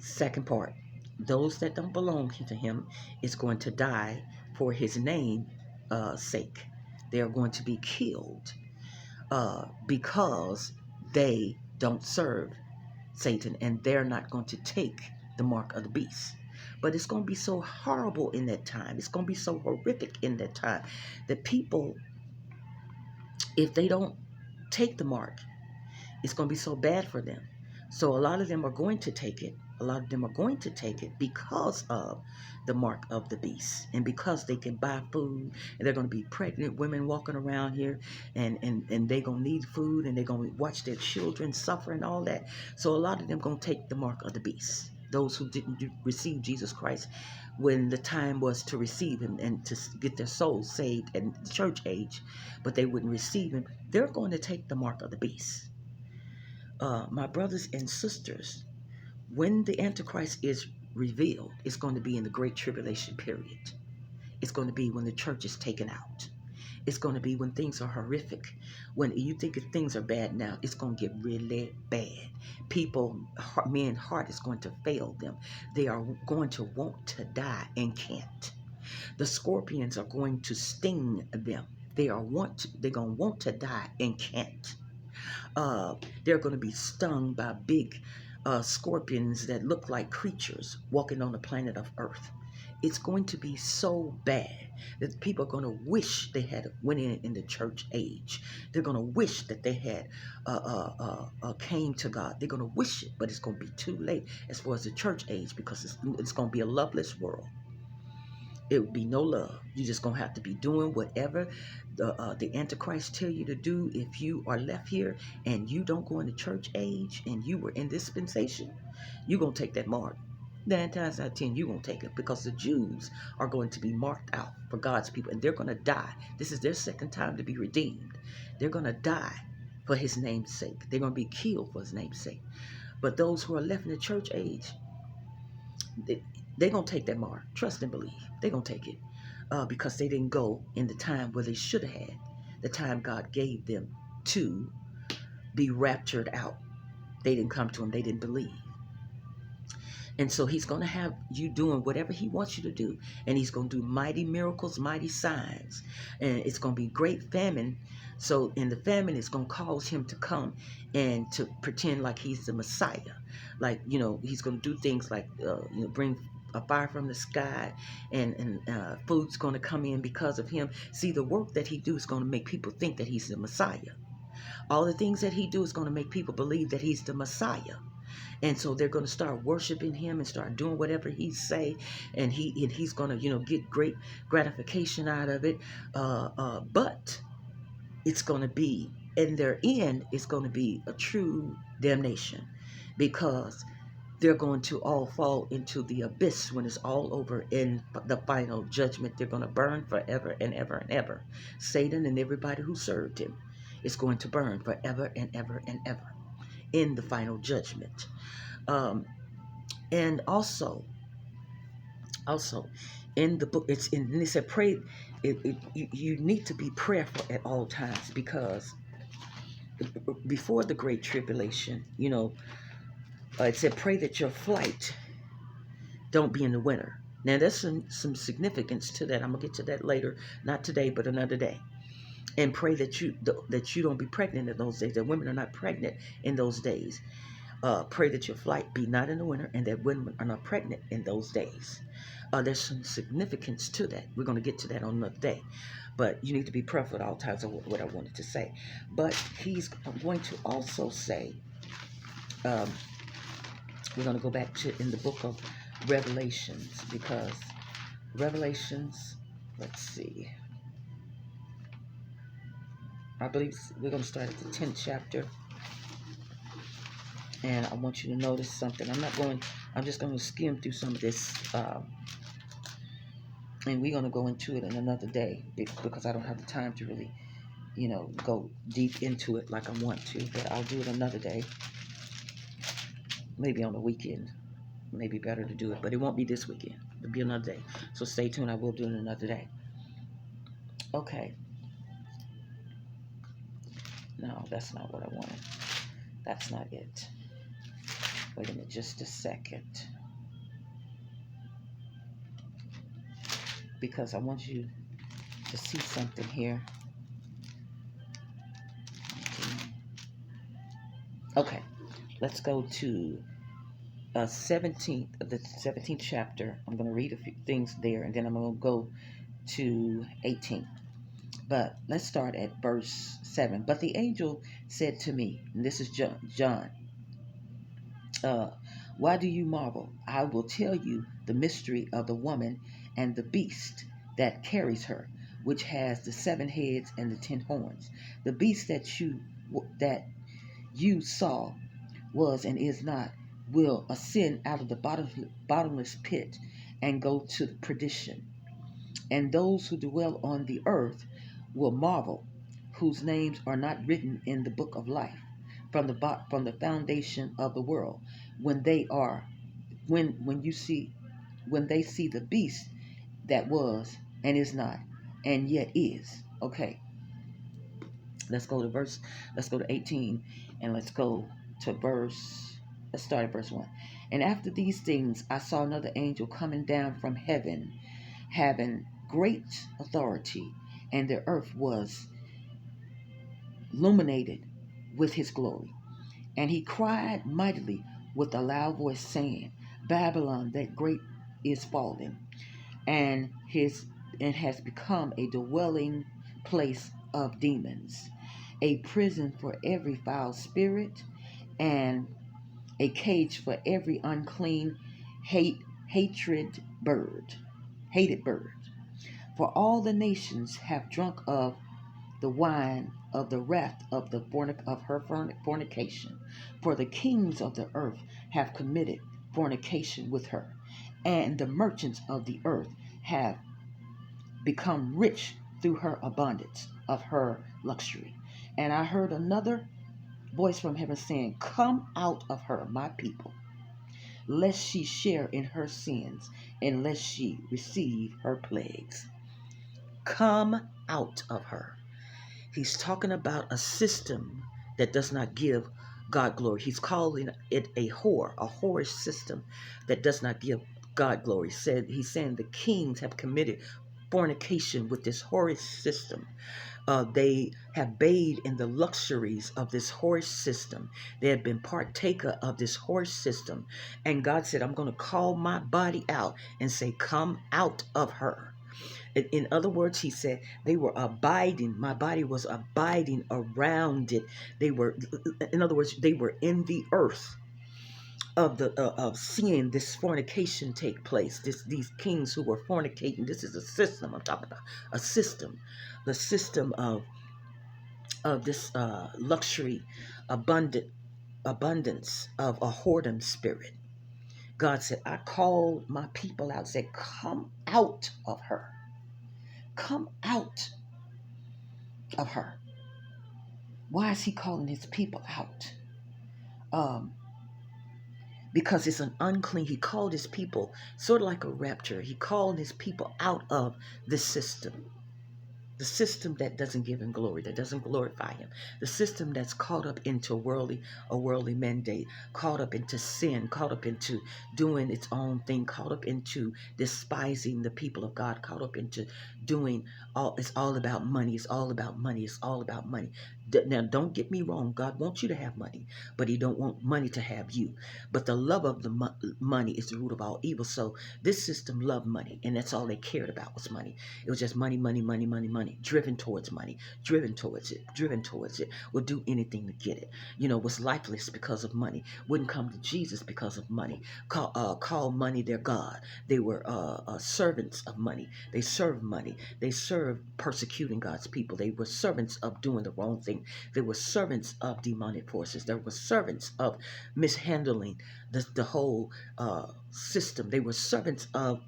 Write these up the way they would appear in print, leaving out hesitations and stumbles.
Second part, those that don't belong to him is going to die for his name sake. They are going to be killed because they don't serve Satan, and they're not going to take the mark of the beast. But it's going to be so horrible in that time. It's going to be so horrific in that time that people, if they don't take the mark, it's going to be so bad for them. So a lot of them are going to take it. A lot of them are going to take it because of the mark of the beast, and because they can buy food, and they're going to be pregnant women walking around here, and they're going to need food, and they're going to watch their children suffer and all that. So a lot of them going to take the mark of the beast. Those who didn't receive Jesus Christ when the time was to receive him and to get their souls saved in the church age, but they wouldn't receive him, they're going to take the mark of the beast. My brothers and sisters, when the Antichrist is revealed, it's going to be in the Great Tribulation period. It's going to be when the church is taken out. It's going to be when things are horrific. When you think if things are bad now, it's going to get really bad. People, men's heart is going to fail them. They are going to want to die and can't. The scorpions are going to sting them. They're going to want to die and can't. They're going to be stung by big scorpions that look like creatures walking on the planet of Earth. It's going to be so bad that people are going to wish they had went in the church age. They're going to wish that they had came to God. They're going to wish it, but it's going to be too late as far as the church age, because it's going to be a loveless world. It would be no love. You're just going to have to be doing whatever the Antichrist tell you to do. If you are left here and you don't go into church age and you were in dispensation, you're going to take that mark. 9 times out of 10, you're going to take it, because the Jews are going to be marked out for God's people, and they're going to die. This is their second time to be redeemed. They're going to die for his name's sake. They're going to be killed for his name's sake. But those who are left in the church age, they're going to take that mark. Trust and believe. They're going to take it because they didn't go in the time where they should have had, the time God gave them to be raptured out. They didn't come to him. They didn't believe. And so he's going to have you doing whatever he wants you to do. And he's going to do mighty miracles, mighty signs. And it's going to be great famine. So in the famine, it's going to cause him to come and to pretend like he's the Messiah. Like, he's going to do things like, bring a fire from the sky, and food's going to come in because of him. See, the work that he do is going to make people think that he's the Messiah. All the things that he do is going to make people believe that he's the Messiah. And so they're going to start worshiping him and start doing whatever he say, and he's going to get great gratification out of it. But it's going to be, in their end, it's going to be a true damnation, because they're going to all fall into the abyss when it's all over in the final judgment. They're going to burn forever and ever and ever. Satan and everybody who served him is going to burn forever and ever and ever in the final judgment. And also in the book, they said pray. You need to be prayerful at all times, because before the Great Tribulation, it said pray that your flight don't be in the winter. Now there's some significance to that. I'm gonna get to that later, not today, but another day. And pray that you don't be pregnant in those days. That women are not pregnant in those days. Pray that your flight be not in the winter, and that women are not pregnant in those days. There's some significance to that. We're going to get to that on another day. But you need to be prayerful at all times, of what I wanted to say. But he's going to also say, we're going to go back to in the book of Revelations, because Revelations, let's see. I believe we're going to start at the 10th chapter. And I want you to notice something. I'm just going to skim through some of this. And we're going to go into it in another day, because I don't have the time to really, go deep into it like I want to. But I'll do it another day. Maybe on the weekend. Maybe better to do it. But it won't be this weekend. It'll be another day. So stay tuned. I will do it another day. Okay. No, that's not what I wanted. That's not it. Wait a minute, just a second. because I want you to see something here. Okay, let's go to the 17th chapter. I'm going to read a few things there, and then I'm going to go to 18. But let's start at verse 7. But the angel said to me, and this is John, uh, why do you marvel? I will tell you the mystery of the woman and the beast that carries her, which has the 7 heads and the 10 horns. The beast that you saw was and is not, will ascend out of the bottomless pit and go to perdition. And those who dwell on the earth will marvel, whose names are not written in the book of life from the foundation of the world, when they are when they see the beast that was and is not and yet is. Okay, let's go to 18, and let's start at verse 1. And after these things I saw another angel coming down from heaven, having great authority, and the earth was illuminated with his glory. And he cried mightily with a loud voice, saying, Babylon that great is fallen, and has become a dwelling place of demons, a prison for every foul spirit, and a cage for every unclean, hated bird. For all the nations have drunk of the wine of the wrath of her fornication. For the kings of the earth have committed fornication with her, and the merchants of the earth have become rich through her abundance of her luxury. And I heard another voice from heaven saying, Come out of her, my people, lest she share in her sins, and lest she receive her plagues. Come out of her. He's talking about a system that does not give God glory. He's calling it a whorish system that does not give God glory. He's saying the kings have committed fornication with this whorish system. They have bathed in the luxuries of this whorish system. They have been partaker of this whorish system. And God said, I'm going to call my body out and say, come out of her. In other words, he said, they were abiding. My body was abiding around it. In other words, they were in the earth of seeing this fornication take place. These kings who were fornicating. This is a system. I'm talking about a system, the system of this luxury, abundance of a whoredom spirit. God said, I called my people out. Said, come out of her. Come out of her. Why is he calling his people out? Because it's an unclean. He called his people sort of like a rapture. He called his people out of this system. The system that doesn't give him glory, that doesn't glorify him. The system that's caught up into a worldly mandate, caught up into sin, caught up into doing its own thing, caught up into despising the people of God, caught up into it's all about money, it's all about money, it's all about money. Now, don't get me wrong. God wants you to have money, but he don't want money to have you. But the love of the money is the root of all evil. So this system loved money, and that's all they cared about was money. It was just money, money, money, money, money, driven towards money, driven towards it, would do anything to get it. Was lifeless because of money, wouldn't come to Jesus because of money, call money their God. They were servants of money. They served money. They served persecuting God's people. They were servants of doing the wrong thing. They were servants of demonic forces. They were servants of mishandling the whole system. They were servants of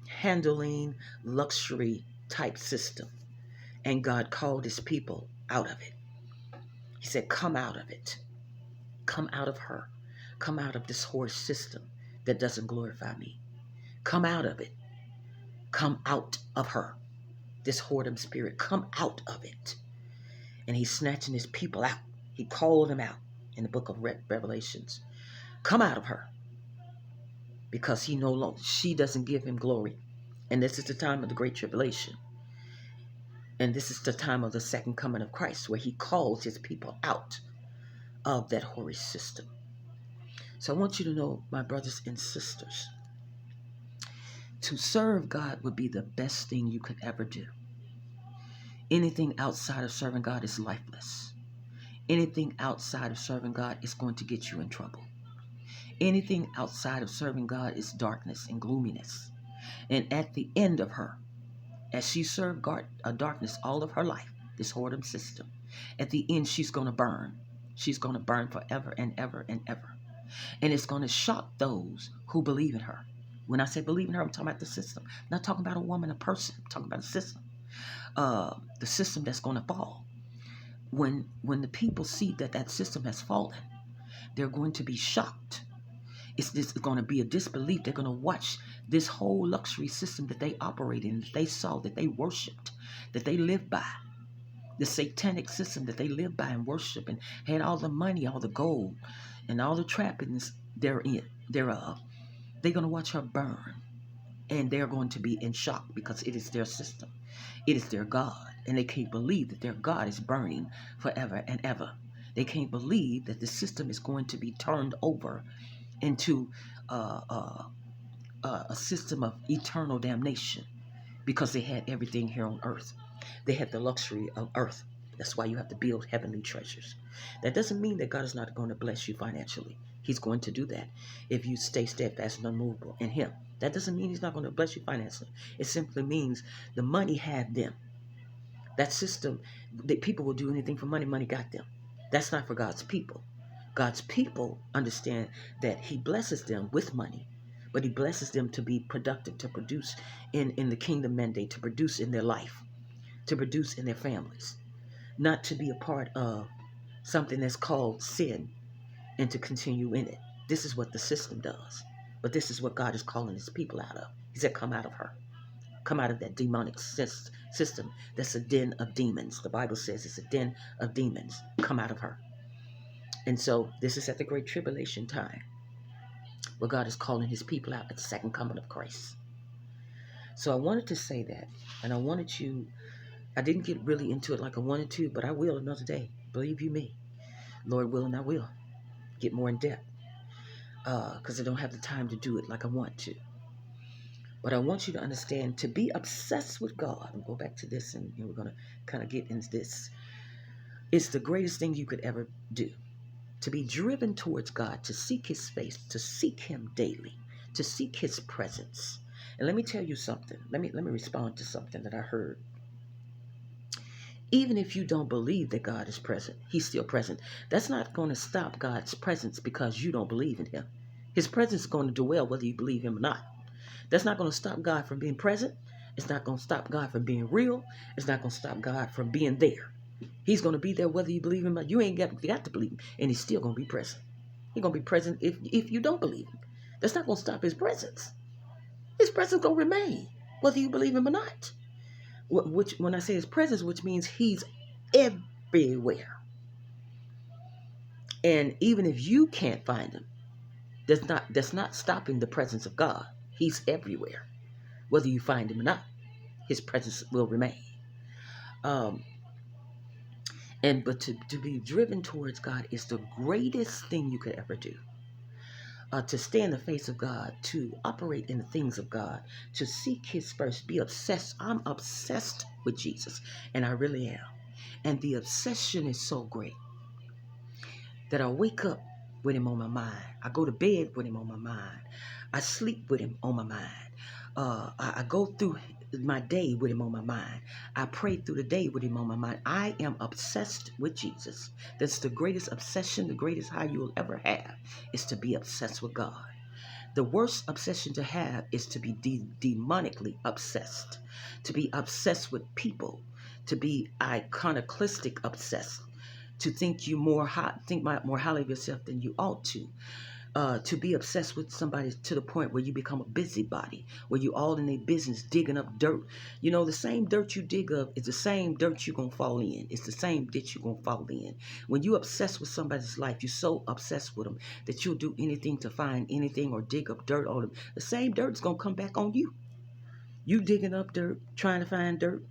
handling luxury type system. And God called his people out of it. He said, come out of it. Come out of her. Come out of this whore system that doesn't glorify me. Come out of it. Come out of her. This whoredom spirit, come out of it. And he's snatching his people out. He called them out in the book of Revelations. Come out of her. because he no longer, she doesn't give him glory. And this is the time of the great tribulation. And this is the time of the second coming of Christ, where he calls his people out of that whorish system. So I want you to know, my brothers and sisters, to serve God would be the best thing you could ever do. Anything outside of serving God is lifeless. Anything outside of serving God is going to get you in trouble. Anything outside of serving God is darkness and gloominess. And at the end of her, as she served God, darkness all of her life, this whoredom system, at the end she's going to burn. She's going to burn forever and ever and ever. And it's going to shock those who believe in her. When I say believe in her, I'm talking about the system. I'm not talking about a woman, a person. I'm talking about a system. The system that's going to fall. When the people see that that system has fallen, they're going to be shocked. It's going to be a disbelief. They're going to watch this whole luxury system that they operate in, that they saw, that they worshipped, that they lived by. The satanic system that they lived by and worshiped and had all the money, all the gold, and all the trappings thereof. They're going to watch her burn. And they're going to be in shock because it is their system. It is their God. And they can't believe that their God is burning forever and ever. They can't believe that the system is going to be turned over into a system of eternal damnation because they had everything here on earth. They had the luxury of earth. That's why you have to build heavenly treasures. That doesn't mean that God is not going to bless you financially. He's going to do that if you stay steadfast and unmovable in him. That doesn't mean he's not going to bless you financially. It simply means the money had them. That system, that people will do anything for money, money got them. That's not for God's people. God's people understand that he blesses them with money, but he blesses them to be productive, to produce in the kingdom mandate, to produce in their life, to produce in their families, not to be a part of something that's called sin and to continue in it. This is what the system does. But this is what God is calling his people out of. He said, come out of her. Come out of that demonic system. That's a den of demons. The Bible says it's a den of demons. Come out of her. And so this is at the great tribulation time where God is calling his people out at the second coming of Christ. So I wanted to say that. And I didn't get really into it like I wanted to, but I will another day. Believe you me. Lord willing, I will get more in depth. Because I don't have the time to do it like I want to. But I want you to understand, to be obsessed with God, and go back to this, and we're going to kind of get into this. It's the greatest thing you could ever do. To be driven towards God, to seek his face, to seek him daily, to seek his presence. And let me tell you something. Let me respond to something that I heard. Even if you don't believe that God is present, he's still present. That's not going to stop God's presence because you don't believe in him. His presence is going to dwell whether you believe him or not. That's not going to stop God from being present. It's not going to stop God from being real. It's not going to stop God from being there. He's going to be there whether you believe him or not. You ain't got to believe him, and he's still going to be present. He's going to be present if you don't believe him. That's not going to stop his presence. His presence going to remain whether you believe him or not. Which, when I say his presence, which means he's everywhere. And even if you can't find him, that's not stopping the presence of God. He's everywhere. Whether you find him or not, his presence will remain. But to be driven towards God is the greatest thing you could ever do. To stay in the face of God, to operate in the things of God, to seek his first, be obsessed. I'm obsessed with Jesus, and I really am. And the obsession is so great that I wake up with him on my mind. I go to bed with him on my mind. I sleep with him on my mind. I go through my day with him on my mind. I pray through the day with him on my mind. I am obsessed with Jesus. That's the greatest obsession, the greatest high you will ever have, is to be obsessed with God. The worst obsession to have is to be demonically obsessed, to be obsessed with people, to be iconoclastic obsessed, to think more highly of yourself than you ought to. To be obsessed with somebody to the point where you become a busybody, where you all in their business digging up dirt. You know, the same dirt you dig up is the same dirt you're going to fall in. It's the same ditch you're going to fall in. When you're obsessed with somebody's life, you're so obsessed with them that you'll do anything to find anything or dig up dirt on them. The same dirt's going to come back on you. You digging up dirt, trying to find dirt,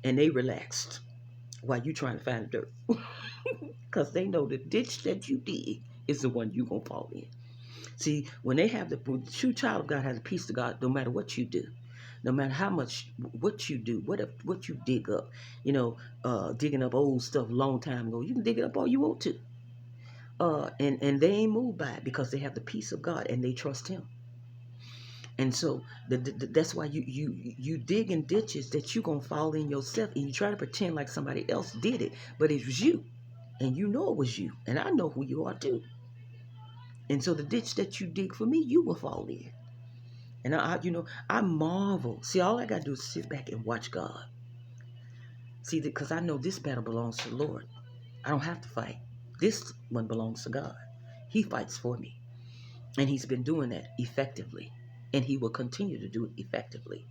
and they relaxed while you trying to find dirt. Because they know the ditch that you dig is the one you're going to fall in. See, when the true child of God has a peace to God, no matter what you do, no matter how much, what you do, what you dig up, digging up old stuff a long time ago, you can dig it up all you want to. And they ain't moved by it because they have the peace of God and they trust Him. And so that's why you dig in ditches that you're going to fall in yourself, and you try to pretend like somebody else did it, but it was you. And you know it was you. And I know who you are too. And so the ditch that you dig for me, you will fall in. And I marvel. See, all I got to do is sit back and watch God. See, because I know this battle belongs to the Lord. I don't have to fight. This one belongs to God. He fights for me. And He's been doing that effectively. And He will continue to do it effectively.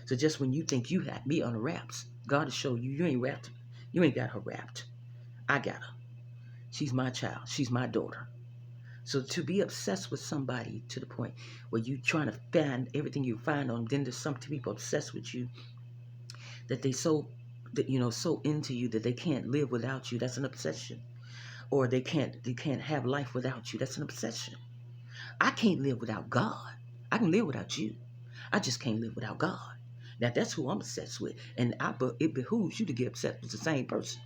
So just when you think you have me on wraps, God will show you ain't wrapped. You ain't got her wrapped. I got her. She's my child. She's my daughter. So to be obsessed with somebody to the point where you trying to find everything you find on them, then there's some people obsessed with you that they so into you that they can't live without you. That's an obsession. Or they can't have life without you. That's an obsession. I can't live without God. I can live without you. I just can't live without God. Now that's who I'm obsessed with, and it behooves you to get obsessed with the same person,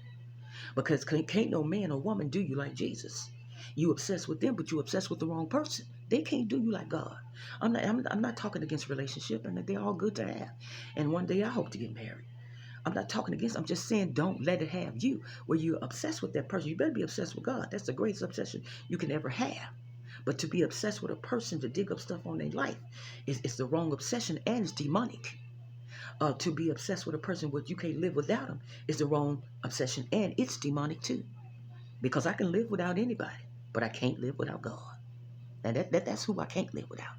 because can't no man or woman do you like Jesus. You obsessed with them, but you obsessed with the wrong person. They can't do you like God. I'm not talking against relationship, and they're all good to have. And one day I hope to get married. I'm not talking against. I'm just saying don't let it have you where you're obsessed with that person. You better be obsessed with God. That's the greatest obsession you can ever have. But to be obsessed with a person to dig up stuff on their life is the wrong obsession, and it's demonic. To be obsessed with a person where you can't live without them is the wrong obsession, and it's demonic too. Because I can live without anybody, but I can't live without God. And that's who I can't live without.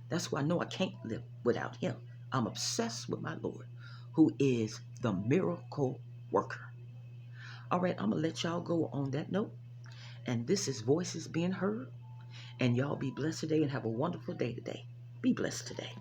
That's who I know I can't live without Him. I'm obsessed with my Lord, who is the miracle worker. All right, I'm going to let y'all go on that note. And this is Voices Being Heard. And y'all be blessed today and have a wonderful day today. Be blessed today.